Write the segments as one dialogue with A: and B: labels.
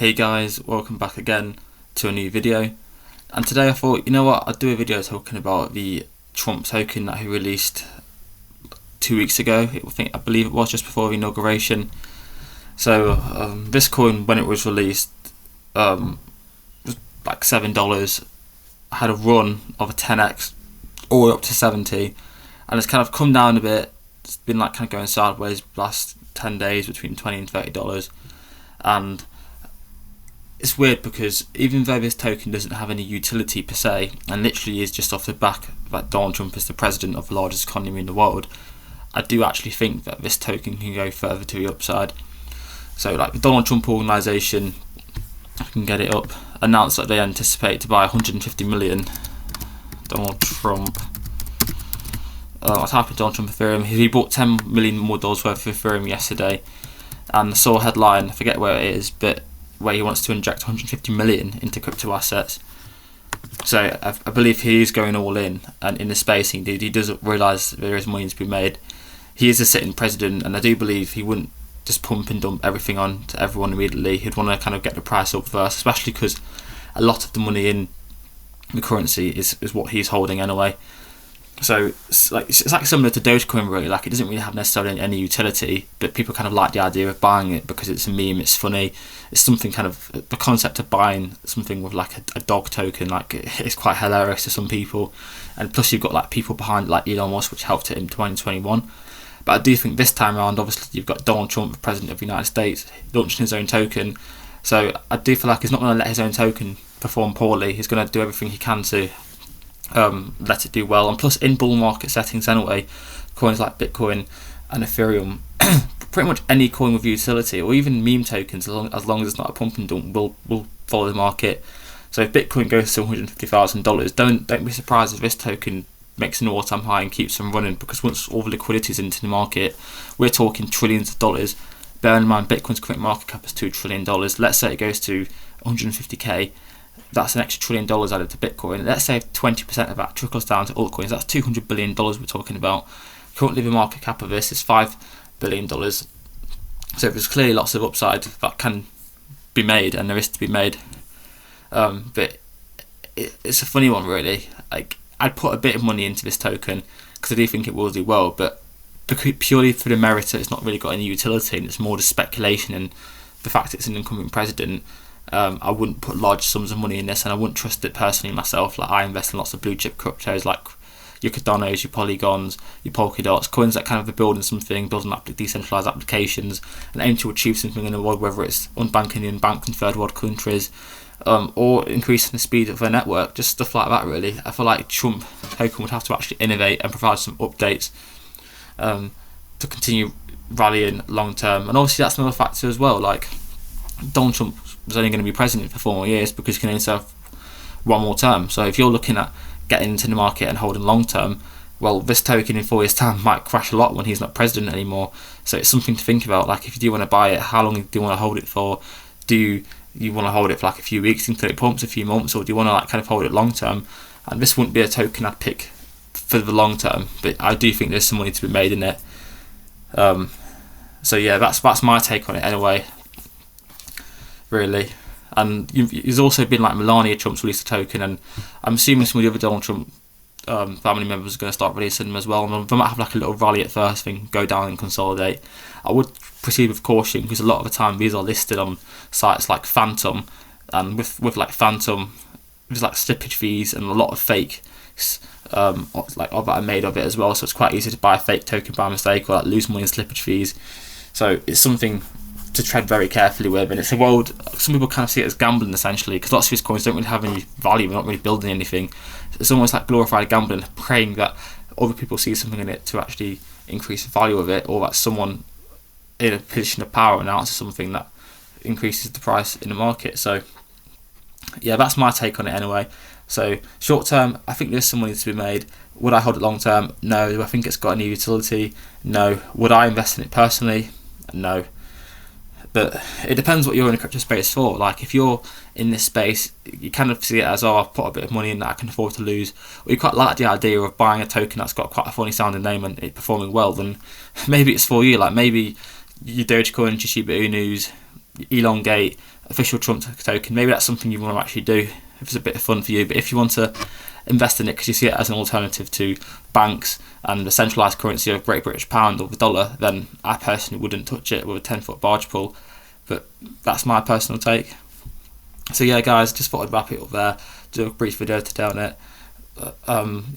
A: Hey guys, welcome back again to a new video. And today I thought, you know what, I'd do a video talking about the Trump token that he released 2 weeks ago. I believe it was just before the inauguration. So this coin, when it was released, was like $7. Had a run of a 10x all the way up to 70, and it's kind of come down a bit. It's been like kind of going sideways the last 10 days between $20 and $30, and it's weird because even though this token doesn't have any utility per se, and literally is just off the back that Donald Trump is the president of the largest economy in the world, I do actually think that this token can go further to the upside. So like the Donald Trump organisation, I can get it up, announced that they anticipate to buy 150 million Donald Trump. I typed in Donald Trump Ethereum. He bought $10 million more worth of Ethereum yesterday, and I saw a headline, I forget where it is, but where he wants to inject 150 million into crypto assets. So I believe he is going all in, and in the space he does realise there is money to be made. He is a sitting president, and I do believe he wouldn't just pump and dump everything on to everyone immediately. He'd want to kind of get the price up first, especially because a lot of the money in the currency is what he's holding anyway. So it's like similar to Dogecoin really. Like, it doesn't really have necessarily any utility, but people kind of like the idea of buying it because it's a meme, it's funny, it's something kind of, the concept of buying something with like a dog token, like it's quite hilarious to some people. And plus you've got like people behind like Elon Musk, which helped it in 2021. But I do think this time around, obviously you've got Donald Trump, the president of the United States, launching his own token. So I do feel like he's not going to let his own token perform poorly. He's going to do everything he can to let it do well. And plus, in bull market settings anyway, coins like Bitcoin and Ethereum, pretty much any coin with utility, or even meme tokens, as long as it's not a pump and dump, will follow the market. So if Bitcoin goes to $150,000, don't be surprised if this token makes an all-time high and keeps on running, because once all the liquidity is into the market, we're talking trillions of dollars. Bear in mind, Bitcoin's current market cap is $2 trillion. Let's say it goes to 150k. That's an extra $1 trillion added to Bitcoin. Let's say 20% of that trickles down to altcoins. That's $200 billion we're talking about. Currently, the market cap of this is $5 billion. So there's clearly lots of upside that can be made, and there is to be made. But it's a funny one, really. Like, I'd put a bit of money into this token because I do think it will do well, but purely for the merit, it's not really got any utility, and it's more just speculation. And the fact it's an incumbent president, I wouldn't put large sums of money in this, and I wouldn't trust it personally myself. Like, I invest in lots of blue chip cryptos like your Cardanos, your Polygons, your Polkadots, coins that kind of are building something, building decentralized applications, and aim to achieve something in the world, whether it's unbanking the unbanked in third world countries, or increasing the speed of their network, just stuff like that really. I feel like Trump token would have to actually innovate and provide some updates to continue rallying long term. And obviously that's another factor as well. Like, Donald Trump was only going to be president for 4 more years because he can only serve one more term. So if you're looking at getting into the market and holding long term, well, this token in 4 years time might crash a lot when he's not president anymore. So it's something to think about. Like, if you do want to buy it, how long do you want to hold it for? Do you want to hold it for like a few weeks until it pumps, a few months, or do you want to like kind of hold it long term? And this wouldn't be a token I'd pick for the long term, but I do think there's some money to be made in it. So yeah, that's my take on it anyway, really. And there's also been like Melania Trump's released a token, and I'm assuming some of the other Donald Trump family members are going to start releasing them as well. And they might have like a little rally at first, then go down and consolidate. I would proceed with caution, because a lot of the time these are listed on sites like Phantom, and with like Phantom, there's like slippage fees and a lot of fake that are made of it as well. So it's quite easy to buy a fake token by mistake, or like lose money in slippage fees. So it's something to tread very carefully with, and it's a world, some people kind of see it as gambling essentially, because lots of these coins don't really have any value, they're not really building anything. It's almost like glorified gambling, praying that other people see something in it to actually increase the value of it, or that someone in a position of power announces something that increases the price in the market. So yeah, that's my take on it anyway. So short term, I think there's some money to be made. Would I hold it long term? No. Do I think it's got any utility? No. Would I invest in it personally? No. But it depends what you're in the crypto space for. Like, if you're in this space, you kind of see it as, oh, I've put a bit of money in that I can afford to lose. Or you quite like the idea of buying a token that's got quite a funny sounding name and it performing well, then maybe it's for you. Like, maybe your Dogecoin, your Shiba Inus, elongate, official Trump token, maybe that's something you want to actually do if it's a bit of fun for you. But if you want to invest in it because you see it as an alternative to banks and the centralised currency of Great British Pound or the dollar, then I personally wouldn't touch it with a 10-foot barge pole. But that's my personal take. So yeah, guys, just thought I'd wrap it up there, do a brief video today on it.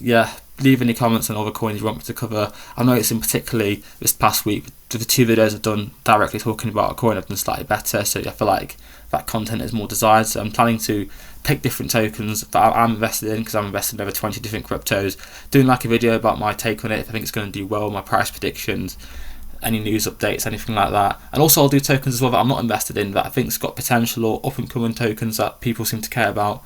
A: Yeah, leave any comments on other coins you want me to cover. I noticed in particularly this past week, the 2 videos I've done directly talking about a coin have done slightly better, so I feel like that content is more desired. So I'm planning to pick different tokens that I'm invested in, because I'm invested in over 20 different cryptos, doing like a video about my take on it, if I think it's going to do well, my price predictions, any news updates, anything like that. And also I'll do tokens as well that I'm not invested in, that I think's got potential, or up and coming tokens that people seem to care about.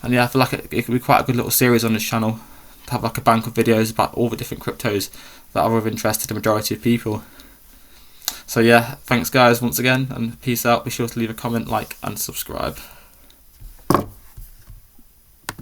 A: And yeah, I feel like it could be quite a good little series on this channel, to have like a bank of videos about all the different cryptos that are of interest to the majority of people. So yeah, thanks guys once again, and peace out. Be sure to leave a comment, like and subscribe.